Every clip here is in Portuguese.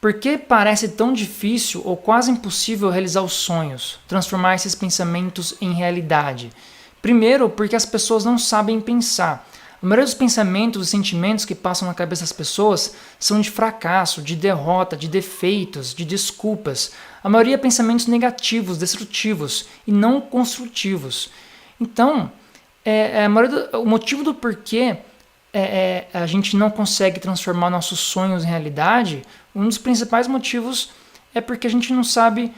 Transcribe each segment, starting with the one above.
Por que parece tão difícil ou quase impossível realizar os sonhos, transformar esses pensamentos em realidade? Primeiro, porque as pessoas não sabem pensar. A maioria dos pensamentos e sentimentos que passam na cabeça das pessoas são de fracasso, de derrota, de defeitos, de desculpas. A maioria é pensamentos negativos, destrutivos e não construtivos. Então, o motivo do porquê a gente não consegue transformar nossos sonhos em realidade, um dos principais motivos é porque a gente não sabe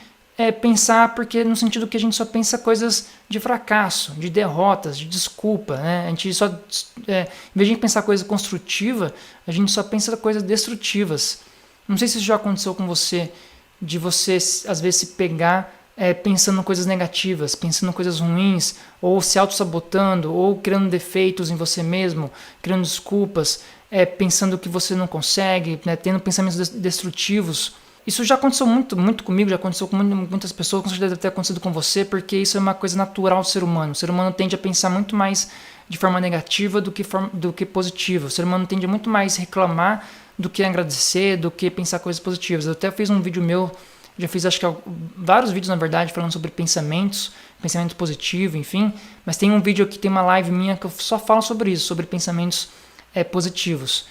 pensar, porque no sentido que a gente só pensa coisas de fracasso, de derrotas, de desculpa, né? A gente só, em vez de pensar coisa construtiva, a gente só pensa coisas destrutivas. Não sei se isso já aconteceu com você, de você às vezes se pegar pensando coisas negativas, pensando coisas ruins, ou se auto-sabotando, ou criando defeitos em você mesmo, criando desculpas, pensando que você não consegue, né, tendo pensamentos destrutivos. Isso já aconteceu muito comigo, já aconteceu com muitas pessoas, com certeza deve ter acontecido com você, porque isso é uma coisa natural do ser humano. O ser humano tende a pensar muito mais de forma negativa do que positiva. O ser humano tende a muito mais reclamar do que agradecer, do que pensar coisas positivas. Eu até fiz um vídeo meu, já fiz acho que vários vídeos na verdade falando sobre pensamentos, pensamento positivo, enfim, mas tem um vídeo aqui, tem uma live minha que eu só falo sobre isso, sobre pensamentos positivos.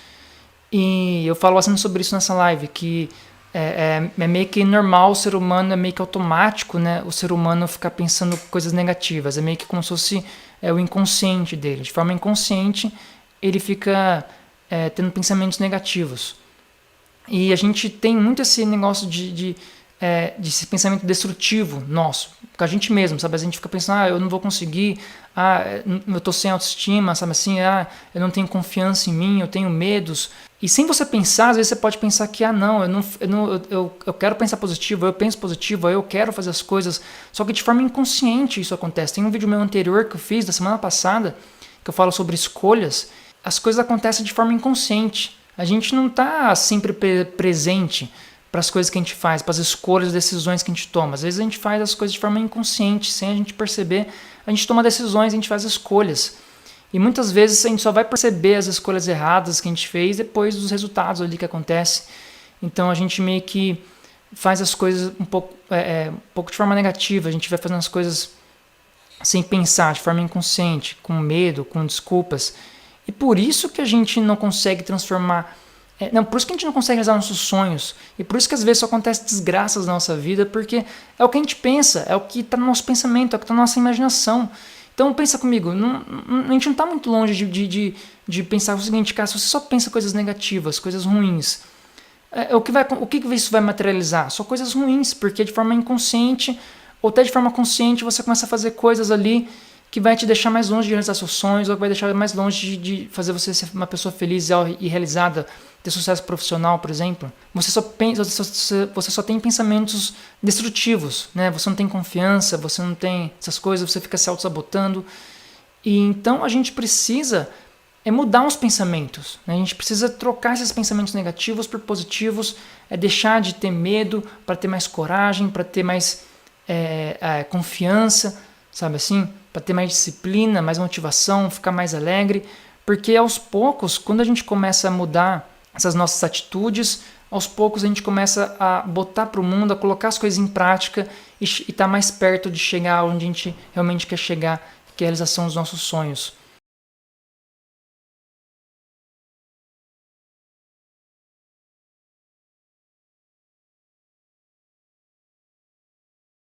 E eu falo bastante sobre isso nessa live, que é meio que normal o ser humano, é meio que automático, né, o ser humano ficar pensando coisas negativas, é meio que como se fosse o inconsciente dele, de forma inconsciente ele fica tendo pensamentos negativos. E a gente tem muito esse negócio de esse pensamento destrutivo nosso, com a gente mesmo, sabe? A gente fica pensando, eu não vou conseguir, eu tô sem autoestima, sabe assim, eu não tenho confiança em mim, eu tenho medos. E sem você pensar, às vezes você pode pensar que, eu quero pensar positivo, eu penso positivo, eu quero fazer as coisas, só que de forma inconsciente isso acontece. Tem um vídeo meu anterior que eu fiz, da semana passada, que eu falo sobre escolhas, as coisas acontecem de forma inconsciente. A gente não está sempre presente para as coisas que a gente faz, para as escolhas e decisões que a gente toma. Às vezes a gente faz as coisas de forma inconsciente, sem a gente perceber, a gente toma decisões, a gente faz escolhas. E muitas vezes a gente só vai perceber as escolhas erradas que a gente fez depois dos resultados ali que acontecem. Então a gente meio que faz as coisas um pouco de forma negativa, a gente vai fazendo as coisas sem pensar, de forma inconsciente, com medo, com desculpas. E por isso que a gente não consegue transformar... por isso que a gente não consegue realizar nossos sonhos. E por isso que às vezes só acontece desgraças na nossa vida, porque é o que a gente pensa, é o que está no nosso pensamento, é o que está na nossa imaginação. Então pensa comigo, a gente não está muito longe de pensar o seguinte, cara, se você só pensa coisas negativas, coisas ruins, o que isso vai materializar? Só coisas ruins, porque de forma inconsciente, ou até de forma consciente, você começa a fazer coisas ali que vai te deixar mais longe de realizar seus sonhos, ou que vai deixar mais longe de fazer você ser uma pessoa feliz e realizada, ter sucesso profissional, por exemplo. Você só tem pensamentos destrutivos, né? Você não tem confiança, você não tem essas coisas, você fica se auto-sabotando. E então a gente precisa mudar os pensamentos, né? A gente precisa trocar esses pensamentos negativos por positivos, deixar de ter medo para ter mais coragem, para ter mais confiança, sabe assim? Para ter mais disciplina, mais motivação, ficar mais alegre, porque aos poucos, quando a gente começa a mudar essas nossas atitudes, aos poucos a gente começa a botar para o mundo, a colocar as coisas em prática e estar mais perto de chegar onde a gente realmente quer chegar, que é a realização dos nossos sonhos.